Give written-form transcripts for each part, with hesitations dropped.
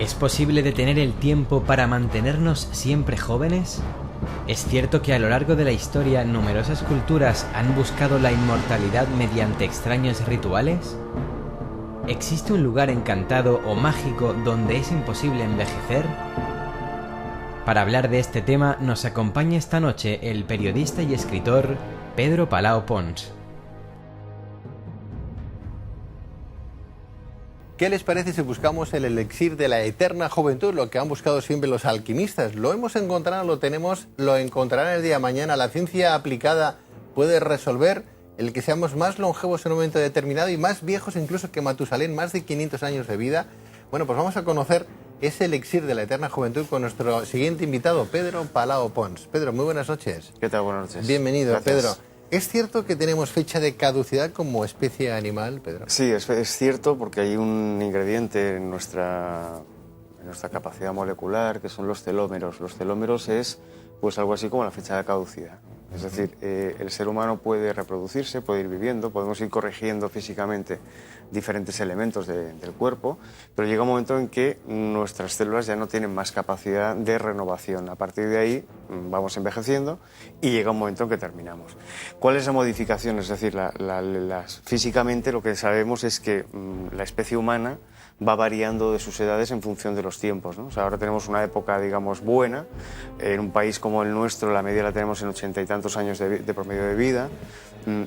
¿Es posible detener el tiempo para mantenernos siempre jóvenes? ¿Es cierto que a lo largo de la historia numerosas culturas han buscado la inmortalidad mediante extraños rituales? ¿Existe un lugar encantado o mágico donde es imposible envejecer? Para hablar de este tema nos acompaña esta noche el periodista y escritor Pedro Palao Pons. ¿Qué les parece si buscamos el elixir de la eterna juventud, lo que han buscado siempre los alquimistas? Lo hemos encontrado, lo tenemos, lo encontrarán el día de mañana. La ciencia aplicada puede resolver el que seamos más longevos en un momento determinado y más viejos incluso que Matusalén, más de 500 años de vida. Bueno, pues vamos a conocer ese elixir de la eterna juventud con nuestro siguiente invitado, Pedro Palao Pons. Pedro, muy buenas noches. ¿Qué tal? Buenas noches. Bienvenido, Gracias. Pedro. ¿Es cierto que tenemos fecha de caducidad como especie animal, Pedro? Sí, es cierto, porque hay un ingrediente en nuestra capacidad molecular, que son los telómeros. Los telómeros es pues algo así como la fecha de caducidad. Es decir, el ser humano puede reproducirse, puede ir viviendo, podemos ir corrigiendo físicamente diferentes elementos del cuerpo, pero llega un momento en que nuestras células ya no tienen más capacidad de renovación. A partir de ahí vamos envejeciendo y llega un momento en que terminamos. ¿Cuál es la modificación? Es decir, físicamente lo que sabemos es que la especie humana va variando de sus edades en función de los tiempos, ¿no? O sea, ahora tenemos una época, digamos, buena. En un país como el nuestro, la media la tenemos en 80 y tantos años de promedio de vida.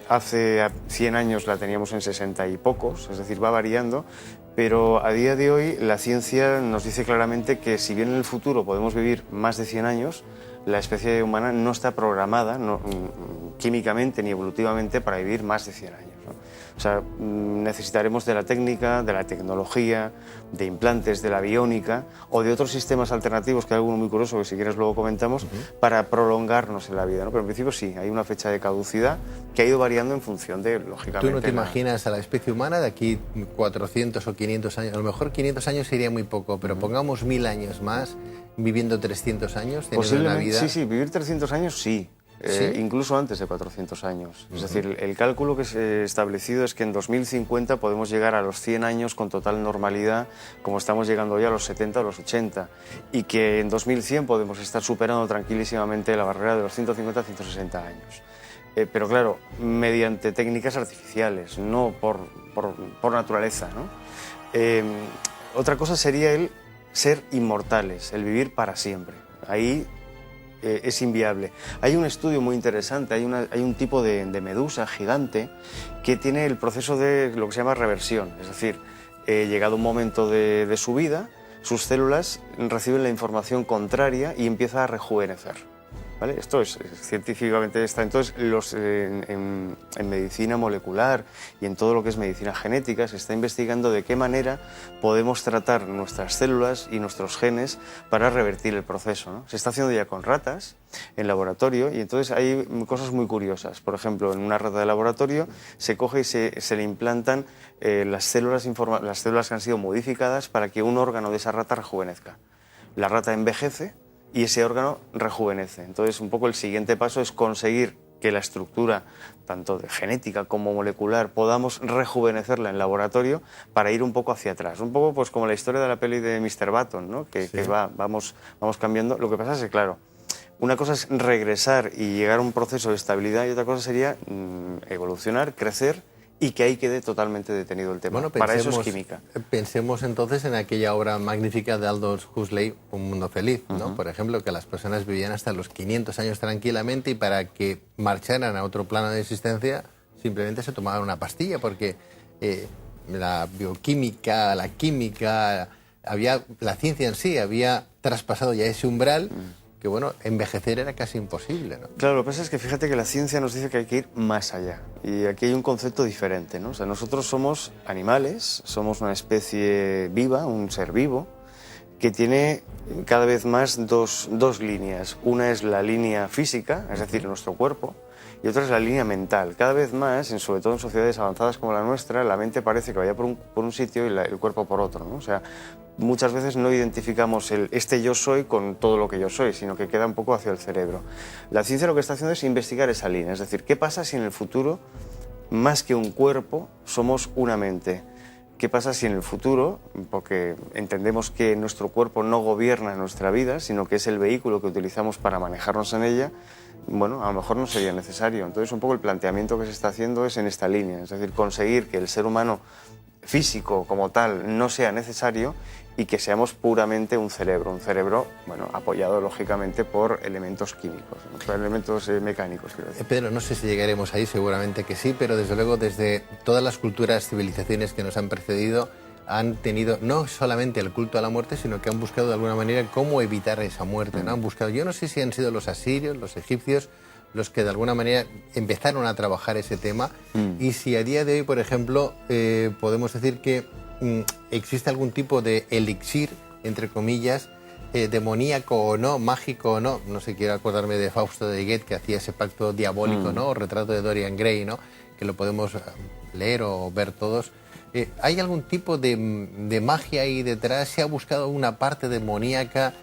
Hace 100 años la teníamos en 60 y pocos, es decir, va variando. Pero a día de hoy la ciencia nos dice claramente que si bien en el futuro podemos vivir más de 100 años, la especie humana no está programada químicamente ni evolutivamente para vivir más de 100 años, ¿no? O sea, necesitaremos de la técnica, de la tecnología, de implantes, de la biónica o de otros sistemas alternativos, que hay alguno muy curioso que si quieres luego comentamos, para prolongarnos en la vida, ¿no? Pero en principio sí, hay una fecha de caducidad que ha ido variando en función de, lógicamente... ¿Tú no te imaginas a la especie humana de aquí 400 o 500 años? A lo mejor 500 años sería muy poco, pero pongamos 1000 años más, viviendo 300 años, teniendo una vida... Sí, vivir 300 años sí. ¿Sí? Incluso antes de 400 años. Es decir, el cálculo que se ha establecido es que en 2050 podemos llegar a los 100 años con total normalidad, como estamos llegando ya a los 70 o los 80, y que en 2100 podemos estar superando tranquilísimamente la barrera de los 150 a 160 años. Pero claro, mediante técnicas artificiales, no por naturaleza, ¿no? Otra cosa sería el ser inmortales, el vivir para siempre. Ahí es inviable. Hay un estudio muy interesante, hay un tipo de medusa gigante que tiene el proceso de lo que se llama reversión, es decir, llegado un momento de su vida, sus células reciben la información contraria y empieza a rejuvenecer, ¿vale? Esto científicamente está. Entonces, en medicina molecular y en todo lo que es medicina genética se está investigando de qué manera podemos tratar nuestras células y nuestros genes para revertir el proceso, ¿no? Se está haciendo ya con ratas en laboratorio y entonces hay cosas muy curiosas. Por ejemplo, en una rata de laboratorio se coge y se le implantan las células que han sido modificadas para que un órgano de esa rata rejuvenezca. La rata envejece y ese órgano rejuvenece. Entonces, un poco el siguiente paso es conseguir que la estructura, tanto de genética como molecular, podamos rejuvenecerla en laboratorio para ir un poco hacia atrás. Un poco pues como la historia de la peli de Mr. Button, ¿no? Que vamos cambiando. Lo que pasa es que, claro, una cosa es regresar y llegar a un proceso de estabilidad y otra cosa sería evolucionar, crecer y que ahí quede totalmente detenido el tema. Bueno, para eso es química. Pensemos entonces en aquella obra magnífica de Aldous Huxley, Un mundo feliz, ¿no? Por ejemplo, que las personas vivían hasta los 500 años tranquilamente y para que marcharan a otro plano de existencia simplemente se tomaban una pastilla porque la bioquímica, la química, la ciencia en sí había traspasado ya ese umbral que, bueno, envejecer era casi imposible, ¿no? Claro, lo que pasa es que fíjate que la ciencia nos dice que hay que ir más allá. Y aquí hay un concepto diferente, ¿no? O sea, nosotros somos animales, somos una especie viva, un ser vivo, que tiene cada vez más dos líneas. Una es la línea física, es decir, nuestro cuerpo, y otra es la línea mental. Cada vez más, sobre todo en sociedades avanzadas como la nuestra, la mente parece que vaya por un sitio y el cuerpo por otro, ¿no? O sea, muchas veces no identificamos este yo soy con todo lo que yo soy, sino que queda un poco hacia el cerebro. La ciencia lo que está haciendo es investigar esa línea, es decir, ¿qué pasa si en el futuro, más que un cuerpo, somos una mente? ¿qué pasa si en el futuro, porque entendemos que nuestro cuerpo no gobierna nuestra vida, sino que es el vehículo que utilizamos para manejarnos en ella? Bueno, a lo mejor no sería necesario. Entonces, un poco el planteamiento que se está haciendo es en esta línea, es decir, conseguir que el ser humano físico como tal no sea necesario y que seamos puramente un cerebro, bueno, apoyado lógicamente por elementos químicos, ¿no? Por elementos mecánicos, quiero decir. Pedro, no sé si llegaremos ahí, seguramente que sí, pero desde luego desde todas las culturas, civilizaciones que nos han precedido han tenido no solamente el culto a la muerte, sino que han buscado de alguna manera cómo evitar esa muerte, ¿no? Han buscado, yo no sé si han sido los asirios, los egipcios, los que de alguna manera empezaron a trabajar ese tema, y si a día de hoy, por ejemplo, podemos decir que existe algún tipo de elixir, entre comillas, demoníaco o no, mágico o no. No sé, quiero acordarme de Fausto de Goethe, que hacía ese pacto diabólico, ¿no? O retrato de Dorian Gray, ¿no? Que lo podemos leer o ver todos. ¿Hay algún tipo de magia ahí detrás? ¿Se ha buscado una parte demoníaca?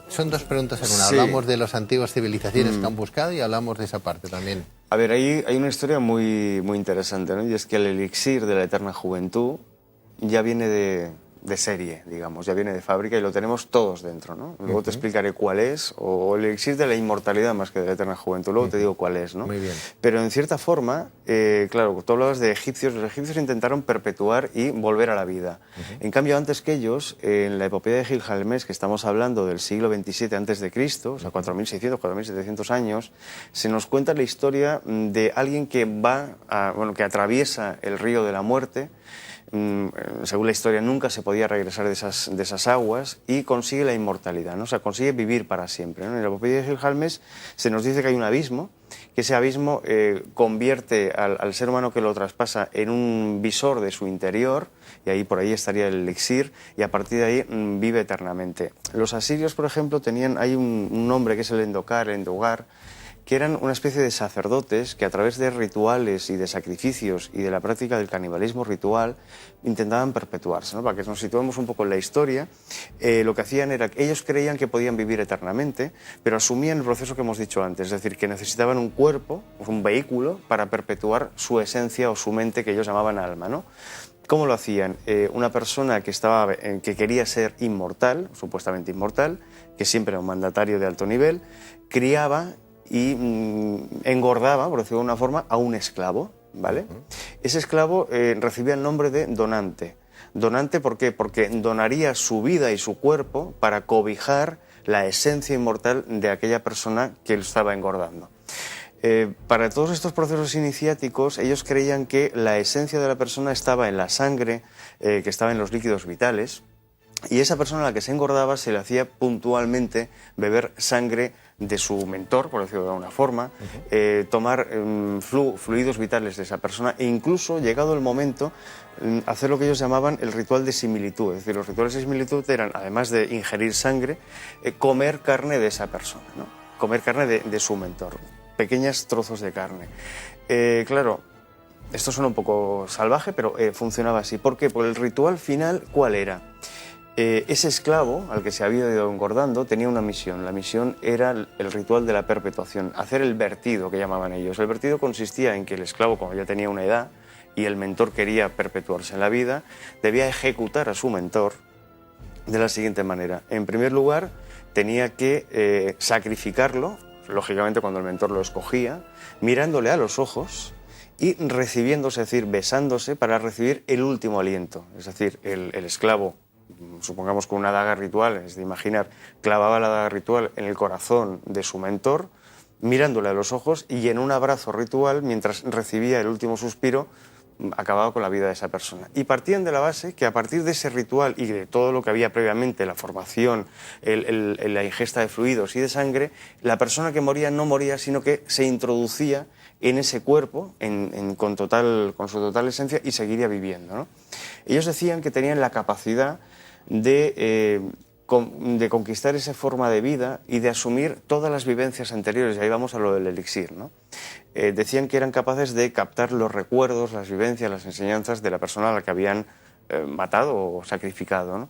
Son dos preguntas en una. Sí. Hablamos de las antiguas civilizaciones que han buscado y hablamos de esa parte también. A ver, hay una historia muy interesante, ¿no? Y es que el elixir de la eterna juventud ya viene de serie, digamos, ya viene de fábrica y lo tenemos todos dentro, ¿no? Luego te explicaré cuál es, o el elixir de la inmortalidad más que de la eterna juventud, luego te digo cuál es, ¿no? Muy bien. Pero en cierta forma, claro, tú hablabas de egipcios, los egipcios intentaron perpetuar y volver a la vida. En cambio, antes que ellos, en la epopeya de Gilgamesh, que estamos hablando del siglo XXVII antes de Cristo, o sea, 4.600, 4.700 años, se nos cuenta la historia de alguien que que atraviesa el río de la muerte. Según la historia, nunca se podía regresar de esas aguas y consigue la inmortalidad, ¿no? O sea, consigue vivir para siempre, ¿no? En la epopeya de Gilgamesh se nos dice que hay un abismo, que ese abismo convierte al ser humano que lo traspasa en un visor de su interior, y ahí por ahí estaría el elixir, y a partir de ahí vive eternamente. Los asirios, por ejemplo, hay un nombre que es el Endogar, que eran una especie de sacerdotes que a través de rituales y de sacrificios y de la práctica del canibalismo ritual intentaban perpetuarse, ¿no? Para que nos situemos un poco en la historia, lo que hacían era que ellos creían que podían vivir eternamente, pero asumían el proceso que hemos dicho antes, es decir, que necesitaban un cuerpo, un vehículo, para perpetuar su esencia o su mente, que ellos llamaban alma, ¿no? ¿Cómo lo hacían? Una persona que quería ser inmortal, supuestamente inmortal, que siempre era un mandatario de alto nivel, criaba y engordaba, por decirlo de una forma, a un esclavo, ¿vale? Ese esclavo recibía el nombre de donante. ¿Donante por qué? Porque donaría su vida y su cuerpo para cobijar la esencia inmortal de aquella persona que lo estaba engordando. Para todos estos procesos iniciáticos, ellos creían que la esencia de la persona estaba en la sangre, que estaba en los líquidos vitales, y esa persona a la que se engordaba se le hacía puntualmente beber sangre de su mentor, por decirlo de alguna forma, tomar fluidos vitales de esa persona e incluso, llegado el momento, hacer lo que ellos llamaban el ritual de similitud. Es decir, los rituales de similitud eran, además de ingerir sangre, comer carne de esa persona, ¿no? Comer carne de su mentor, pequeños trozos de carne. Claro, esto suena un poco salvaje, pero funcionaba así. ¿Por qué? Porque el ritual final, ¿cuál era? Ese esclavo al que se había ido engordando tenía una misión. La misión era el ritual de la perpetuación, hacer el vertido, que llamaban ellos. El vertido consistía en que el esclavo, como ya tenía una edad y el mentor quería perpetuarse en la vida, debía ejecutar a su mentor de la siguiente manera. En primer lugar, tenía que sacrificarlo, lógicamente cuando el mentor lo escogía, mirándole a los ojos y recibiéndose, es decir, besándose para recibir el último aliento. Es decir, el esclavo, supongamos con una daga ritual, es de imaginar, clavaba la daga ritual en el corazón de su mentor, mirándole a los ojos y en un abrazo ritual, mientras recibía el último suspiro, acababa con la vida de esa persona. Y partían de la base que a partir de ese ritual y de todo lo que había previamente, la formación, la ingesta de fluidos y de sangre, la persona que moría no moría, sino que se introducía en ese cuerpo con su total esencia y seguiría viviendo, ¿no? Ellos decían que tenían la capacidad de conquistar esa forma de vida y de asumir todas las vivencias anteriores, y ahí vamos a lo del elixir, ¿no? Decían que eran capaces de captar los recuerdos, las vivencias, las enseñanzas de la persona a la que habían matado o sacrificado, ¿no?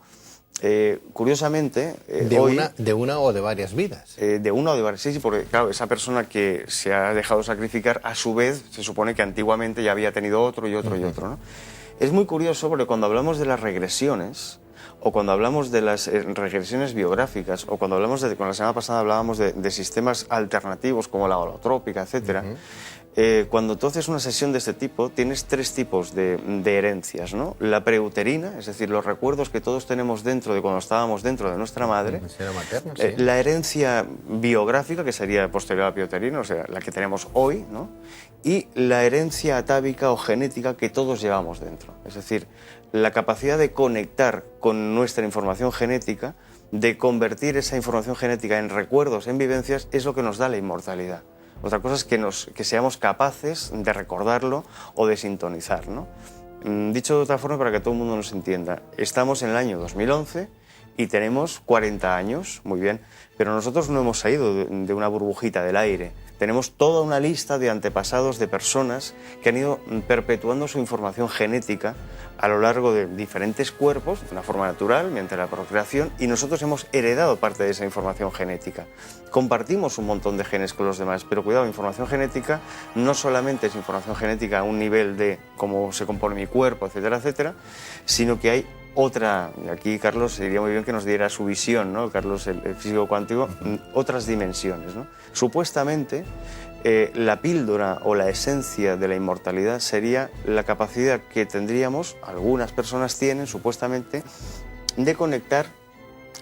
Curiosamente, ¿De una o de varias vidas? De una o de varias, sí, porque claro, esa persona que se ha dejado sacrificar, a su vez, se supone que antiguamente ya había tenido otro y otro y otro, ¿no? Es muy curioso porque cuando hablamos de las regresiones, o cuando hablamos de las regresiones biográficas, o cuando hablamos con la semana pasada hablábamos de sistemas alternativos como la holotrópica, etcétera, cuando tú haces una sesión de este tipo, tienes tres tipos de herencias, ¿no? La preuterina, es decir, los recuerdos que todos tenemos dentro de cuando estábamos dentro de nuestra madre. Materno, sí. La herencia biográfica, que sería posterior a la preuterina, o sea, la que tenemos hoy, ¿no? Y la herencia atávica o genética que todos llevamos dentro. Es decir, la capacidad de conectar con nuestra información genética, de convertir esa información genética en recuerdos, en vivencias, es lo que nos da la inmortalidad. Otra cosa es que seamos capaces de recordarlo o de sintonizar, ¿no? Dicho de otra forma, para que todo el mundo nos entienda, estamos en el año 2011 y tenemos 40 años, muy bien, pero nosotros no hemos salido de una burbujita del aire. Tenemos toda una lista de antepasados de personas que han ido perpetuando su información genética a lo largo de diferentes cuerpos, de una forma natural, mediante la procreación, y nosotros hemos heredado parte de esa información genética. Compartimos un montón de genes con los demás, pero cuidado, información genética no solamente es información genética a un nivel de cómo se compone mi cuerpo, etcétera, etcétera, sino que hay otra, y aquí Carlos sería muy bien que nos diera su visión, ¿no? Carlos, el físico cuántico, otras dimensiones, ¿no? Supuestamente, la píldora o la esencia de la inmortalidad sería la capacidad que tendríamos, algunas personas tienen supuestamente, de conectar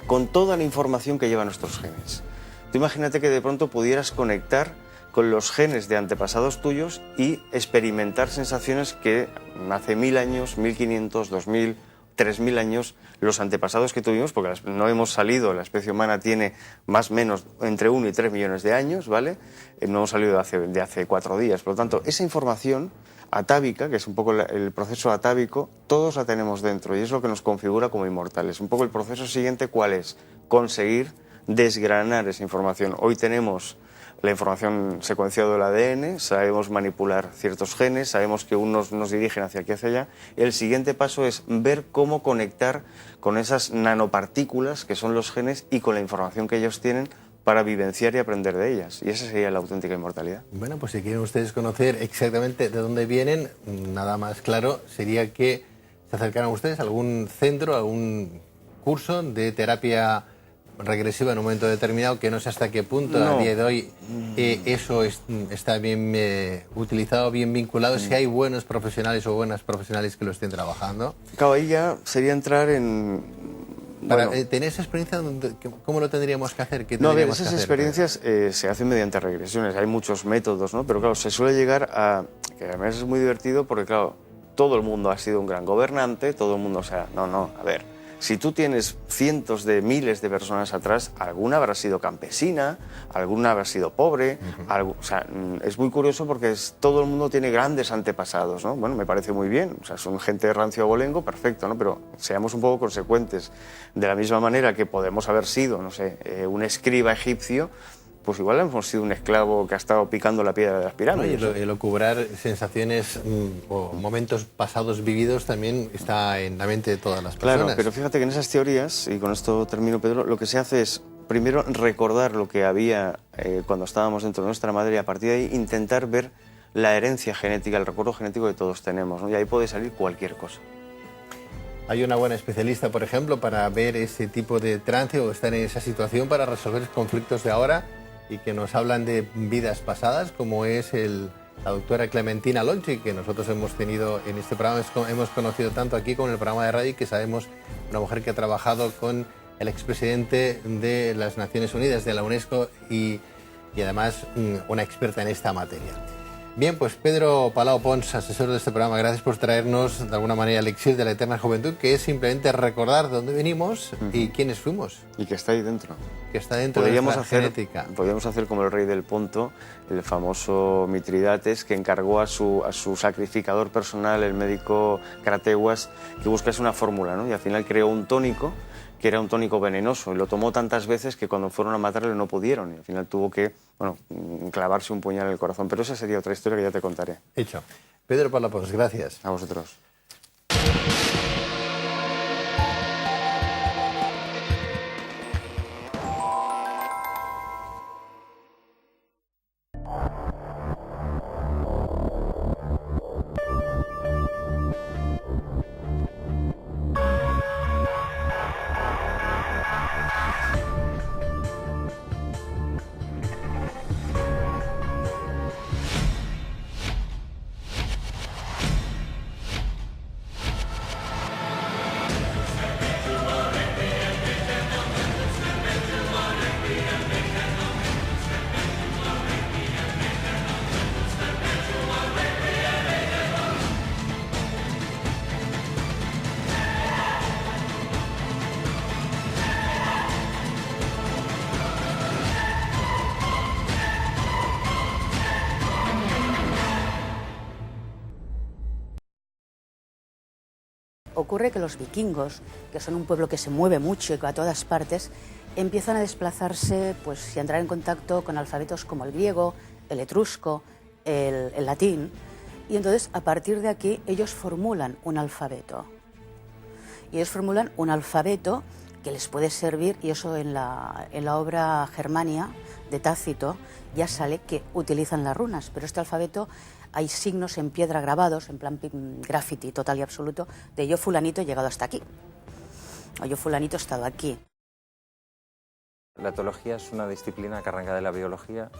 con toda la información que llevan nuestros genes. Tú imagínate que de pronto pudieras conectar con los genes de antepasados tuyos y experimentar sensaciones que hace 1000 años, 1500, 2000, 3000 años los antepasados que tuvimos, porque no hemos salido, la especie humana tiene más o menos entre 1 y 3 millones de años, ¿vale? No hemos salido de hace 4 días. Por lo tanto, esa información atávica, que es un poco el proceso atávico, todos la tenemos dentro y es lo que nos configura como inmortales. Un poco el proceso siguiente, ¿cuál es? Conseguir desgranar esa información. Hoy tenemos la información secuenciada del ADN, sabemos manipular ciertos genes, sabemos que unos nos dirigen hacia aquí, hacia allá. El siguiente paso es ver cómo conectar con esas nanopartículas que son los genes y con la información que ellos tienen para vivenciar y aprender de ellas. Y esa sería la auténtica inmortalidad. Bueno, pues si quieren ustedes conocer exactamente de dónde vienen, nada más claro sería que se acercaran ustedes a algún centro, a algún curso de terapia regresiva en un momento determinado, que no sé hasta qué punto a día de hoy eso está bien utilizado, bien vinculado, si hay buenos profesionales o buenas profesionales que lo estén trabajando. Claro, ahí ya sería entrar en... Para tener esa experiencia, ¿cómo lo tendríamos que hacer? ¿Qué No, a ver, tendríamos esas que hacer? experiencias se hacen mediante regresiones, hay muchos métodos, ¿no? Pero claro, se suele llegar a... que además es muy divertido porque, claro, todo el mundo ha sido un gran gobernante, todo el mundo, o sea, a ver... Si tú tienes cientos de miles de personas atrás, alguna habrá sido campesina, alguna habrá sido pobre, o sea, es muy curioso porque todo el mundo tiene grandes antepasados, ¿no? Bueno, me parece muy bien, o sea, son gente de rancio abolengo, perfecto, ¿no? Pero seamos un poco consecuentes. De la misma manera que podemos haber sido, no sé, un escriba egipcio, pues igual hemos sido un esclavo que ha estado picando la piedra de las pirámides. No, y el ocupar sensaciones o momentos pasados vividos también está en la mente de todas las personas. Claro, pero fíjate que en esas teorías, y con esto termino, Pedro, lo que se hace es primero recordar lo que había cuando estábamos dentro de nuestra madre y a partir de ahí intentar ver la herencia genética, el recuerdo genético que todos tenemos, ¿no? Y ahí puede salir cualquier cosa. ¿Hay una buena especialista, por ejemplo, para ver ese tipo de trance o estar en esa situación para resolver conflictos de ahora y que nos hablan de vidas pasadas, como es la doctora Clementina Lonchi, que nosotros hemos tenido en este programa, hemos conocido tanto aquí como en el programa de radio, que sabemos una mujer que ha trabajado con el expresidente de las Naciones Unidas, de la UNESCO, y además una experta en esta materia. Bien, pues Pedro Palau Pons, asesor de este programa, gracias por traernos de alguna manera el elixir de la eterna juventud, que es simplemente recordar de dónde venimos y quiénes fuimos. Y que está ahí dentro. Que está dentro de nuestra genética. Podríamos hacer como el rey del Ponto, el famoso Mitridates, que encargó a su sacrificador personal, el médico Crateguas, que buscase una fórmula, ¿no? Y al final creó un tónico que era un tónico venenoso, y lo tomó tantas veces que cuando fueron a matarle no pudieron, y al final tuvo que, clavarse un puñal en el corazón. Pero esa sería otra historia que ya te contaré. Hecho. Pedro Palau Pons, gracias. A vosotros. ocurre que los vikingos, que son un pueblo que se mueve mucho y que va a todas partes, empiezan a desplazarse pues, y a entrar en contacto con alfabetos como el griego, el etrusco, el latín, y entonces a partir de aquí ellos formulan un alfabeto. Y ellos formulan un alfabeto que les puede servir, y eso en la obra Germania de Tácito ya sale que utilizan las runas, pero este alfabeto hay signos en piedra grabados, en plan graffiti total y absoluto, de yo fulanito he llegado hasta aquí, o yo fulanito he estado aquí. La etología es una disciplina que arranca de la biología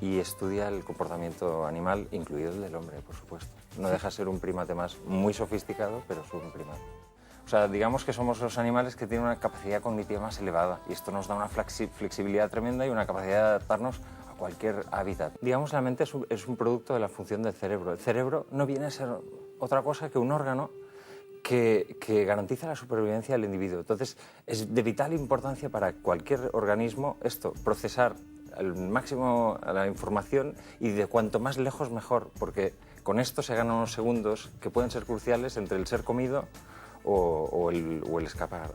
y estudia el comportamiento animal, incluido el del hombre, por supuesto. No deja de ser un primate más muy sofisticado, pero es un primate. O sea, digamos que somos los animales que tienen una capacidad cognitiva más elevada y esto nos da una flexibilidad tremenda y una capacidad de adaptarnos a cualquier hábitat. Digamos, la mente es un producto de la función del cerebro. El cerebro no viene a ser otra cosa que un órgano que garantiza la supervivencia del individuo. Entonces, es de vital importancia para cualquier organismo esto, procesar al máximo la información y de cuanto más lejos mejor, porque con esto se ganan unos segundos que pueden ser cruciales entre el ser comido o el escapar.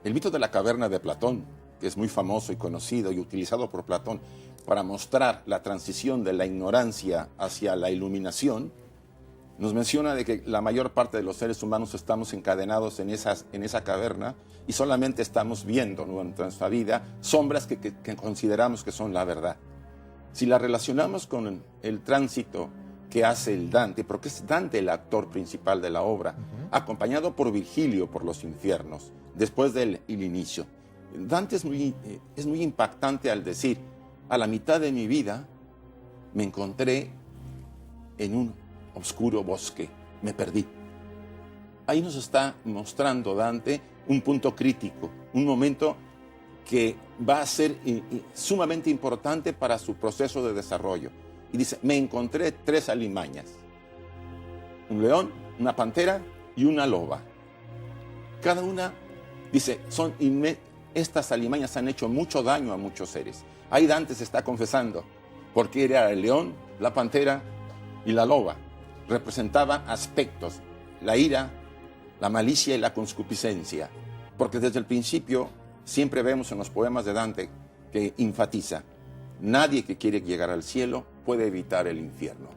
El mito de la caverna de Platón, que es muy famoso y conocido y utilizado por Platón para mostrar la transición de la ignorancia hacia la iluminación, nos menciona de que la mayor parte de los seres humanos estamos encadenados en esa caverna y solamente estamos viendo durante nuestra vida sombras que consideramos que son la verdad. Si la relacionamos con el tránsito que hace el Dante, porque es Dante el actor principal de la obra, acompañado por Virgilio por los infiernos, después del inicio. Dante es muy impactante al decir, a la mitad de mi vida me encontré en un oscuro bosque, me perdí. Ahí nos está mostrando Dante un punto crítico, un momento que va a ser sumamente importante para su proceso de desarrollo. Y dice, me encontré 3 alimañas, un león, una pantera y una loba. Cada una, dice, estas alimañas han hecho mucho daño a muchos seres. Ahí Dante se está confesando, porque era el león, la pantera y la loba. Representaban aspectos, la ira, la malicia y la concupiscencia, porque desde el principio siempre vemos en los poemas de Dante que enfatiza, nadie que quiere llegar al cielo puede evitar el infierno.